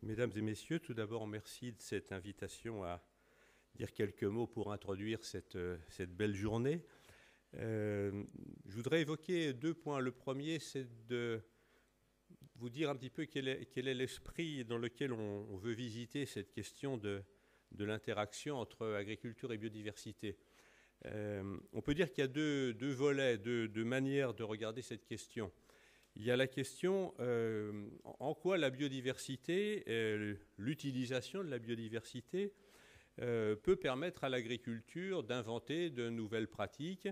Mesdames et messieurs, tout d'abord, merci de cette invitation à dire quelques mots pour introduire cette belle journée. Je voudrais évoquer deux points. Le premier, c'est de vous dire un petit peu quel est l'esprit dans lequel on veut visiter cette question de l'interaction entre agriculture et biodiversité. On peut dire qu'il y a deux volets, deux manières de regarder cette question. Il y a la question en quoi la biodiversité, l'utilisation de la biodiversité peut permettre à l'agriculture d'inventer de nouvelles pratiques.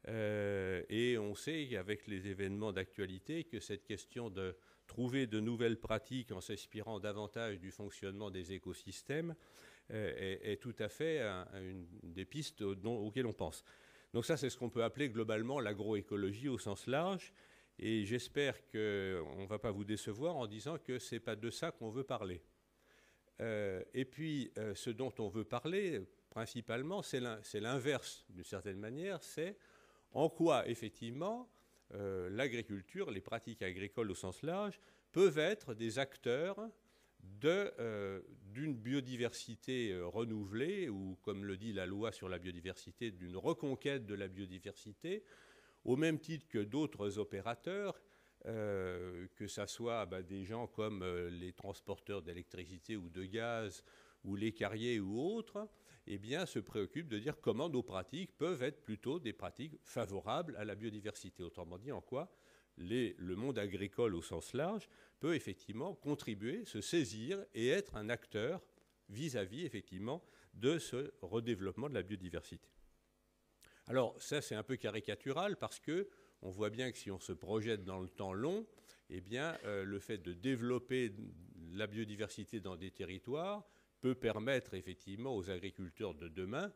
Et on sait qu'avec les événements d'actualité que cette question de trouver de nouvelles pratiques en s'inspirant davantage du fonctionnement des écosystèmes est tout à fait une des pistes auxquelles on pense. Donc ça, c'est ce qu'on peut appeler globalement l'agroécologie au sens large. Et j'espère qu'on ne va pas vous décevoir en disant que ce n'est pas de ça qu'on veut parler. Et puis, ce dont on veut parler, principalement, c'est l'inverse, d'une certaine manière, c'est en quoi, effectivement, l'agriculture, les pratiques agricoles au sens large, peuvent être des acteurs d'une biodiversité renouvelée, ou, comme le dit la loi sur la biodiversité, d'une reconquête de la biodiversité, au même titre que d'autres opérateurs, que ce soit des gens comme les transporteurs d'électricité ou de gaz, ou les carriers ou autres, eh bien, se préoccupent de dire comment nos pratiques peuvent être plutôt des pratiques favorables à la biodiversité. Autrement dit, en quoi le monde agricole au sens large peut effectivement contribuer, se saisir et être un acteur vis-à-vis effectivement de ce redéveloppement de la biodiversité. Alors ça, c'est un peu caricatural parce que on voit bien que si on se projette dans le temps long, eh bien, le fait de développer la biodiversité dans des territoires peut permettre effectivement aux agriculteurs de demain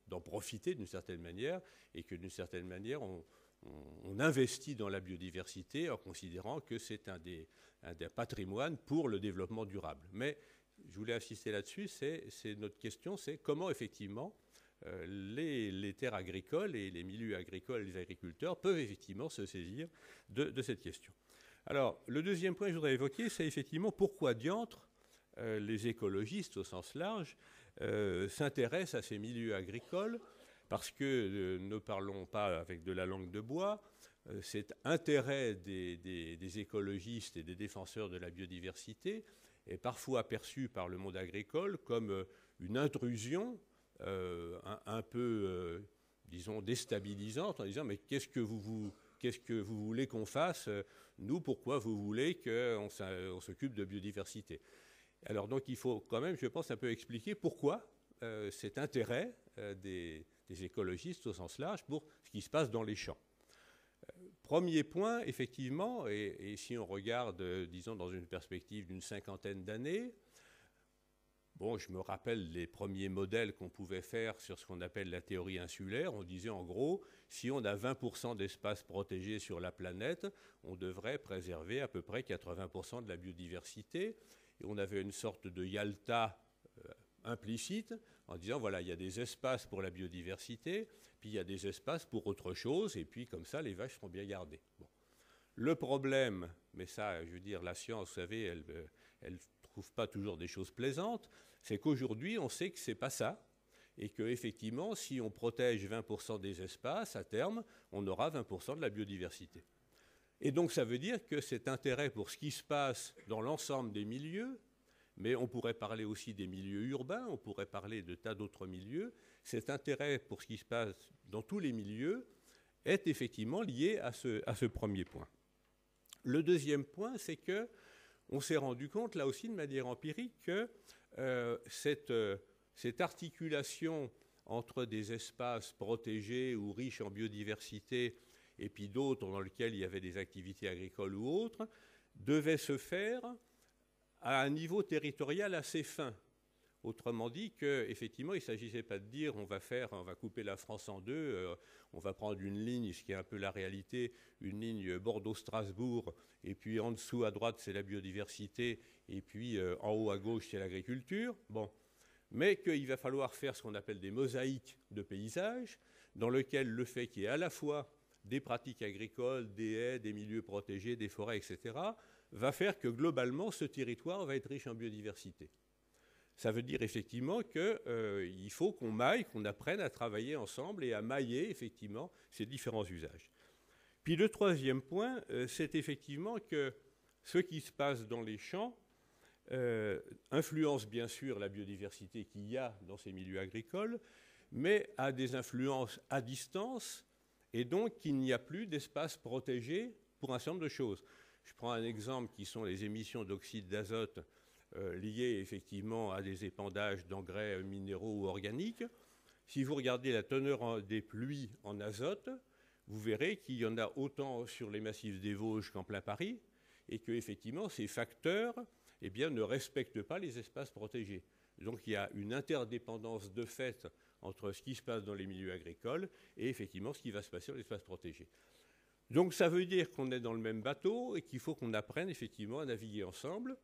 d'en profiter d'une certaine manière, et que d'une certaine manière, on investit dans la biodiversité en considérant que c'est un des patrimoines pour le développement durable. Mais je voulais insister là-dessus, c'est notre question, c'est comment effectivement les terres agricoles et les milieux agricoles et les agriculteurs peuvent effectivement se saisir de cette question. Alors, le deuxième point que je voudrais évoquer, c'est effectivement pourquoi diantre les écologistes au sens large s'intéressent à ces milieux agricoles, parce que ne parlons pas avec de la langue de bois, cet intérêt des écologistes et des défenseurs de la biodiversité est parfois perçu par le monde agricole comme une intrusion un peu, disons, déstabilisante, en disant mais qu'est-ce que vous voulez qu'on fasse, nous, pourquoi vous voulez qu'on s'occupe de biodiversité? Alors donc il faut quand même, je pense, un peu expliquer pourquoi cet intérêt des écologistes au sens large pour ce qui se passe dans les champs. Premier point, effectivement, et si on regarde, disons, dans une perspective d'une cinquantaine d'années, bon, je me rappelle les premiers modèles qu'on pouvait faire sur ce qu'on appelle la théorie insulaire. On disait en gros, si on a 20% d'espace protégé sur la planète, on devrait préserver à peu près 80% de la biodiversité. Et on avait une sorte de Yalta implicite en disant, voilà, il y a des espaces pour la biodiversité, puis il y a des espaces pour autre chose, et puis comme ça, les vaches seront bien gardées. Bon. Le problème, mais ça, je veux dire, la science, vous savez, elle trouve pas toujours des choses plaisantes, c'est qu'aujourd'hui, on sait que c'est pas ça, et qu'effectivement, si on protège 20% des espaces, à terme, on aura 20% de la biodiversité. Et donc, ça veut dire que cet intérêt pour ce qui se passe dans l'ensemble des milieux, mais on pourrait parler aussi des milieux urbains, on pourrait parler de tas d'autres milieux, cet intérêt pour ce qui se passe dans tous les milieux est effectivement lié à ce premier point. Le deuxième point, c'est que on s'est rendu compte, là aussi de manière empirique, que cette articulation entre des espaces protégés ou riches en biodiversité et puis d'autres dans lesquels il y avait des activités agricoles ou autres, devait se faire à un niveau territorial assez fin. Autrement dit qu'effectivement, il ne s'agissait pas de dire on va couper la France en deux, on va prendre une ligne, ce qui est un peu la réalité, une ligne Bordeaux-Strasbourg, et puis en dessous à droite c'est la biodiversité, et puis en haut à gauche c'est l'agriculture. Bon. Mais qu'il va falloir faire ce qu'on appelle des mosaïques de paysages, dans lesquelles le fait qu'il y ait à la fois des pratiques agricoles, des haies, des milieux protégés, des forêts, etc., va faire que globalement, ce territoire va être riche en biodiversité. Ça veut dire effectivement qu'il faut qu'on maille, qu'on apprenne à travailler ensemble et à mailler effectivement ces différents usages. Puis le troisième point, c'est effectivement que ce qui se passe dans les champs influence bien sûr la biodiversité qu'il y a dans ces milieux agricoles, mais a des influences à distance, et donc qu'il n'y a plus d'espace protégé pour un certain nombre de choses. Je prends un exemple qui sont les émissions d'oxyde d'azote liées effectivement à des épandages d'engrais minéraux ou organiques. Si vous regardez la teneur des pluies en azote, vous verrez qu'il y en a autant sur les massifs des Vosges qu'en plein Paris, et que effectivement ces facteurs ne respectent pas les espaces protégés. Donc il y a une interdépendance de fait entre ce qui se passe dans les milieux agricoles et effectivement ce qui va se passer dans l'espace protégé. Donc ça veut dire qu'on est dans le même bateau et qu'il faut qu'on apprenne effectivement à naviguer ensemble.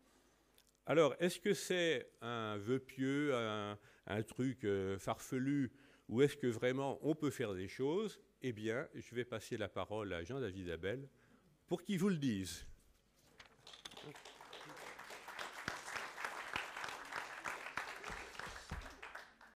Alors, est-ce que c'est un vœu pieux, un truc farfelu, ou est-ce que vraiment on peut faire des choses? Eh bien, je vais passer la parole à Jean-David Abel pour qu'il vous le dise.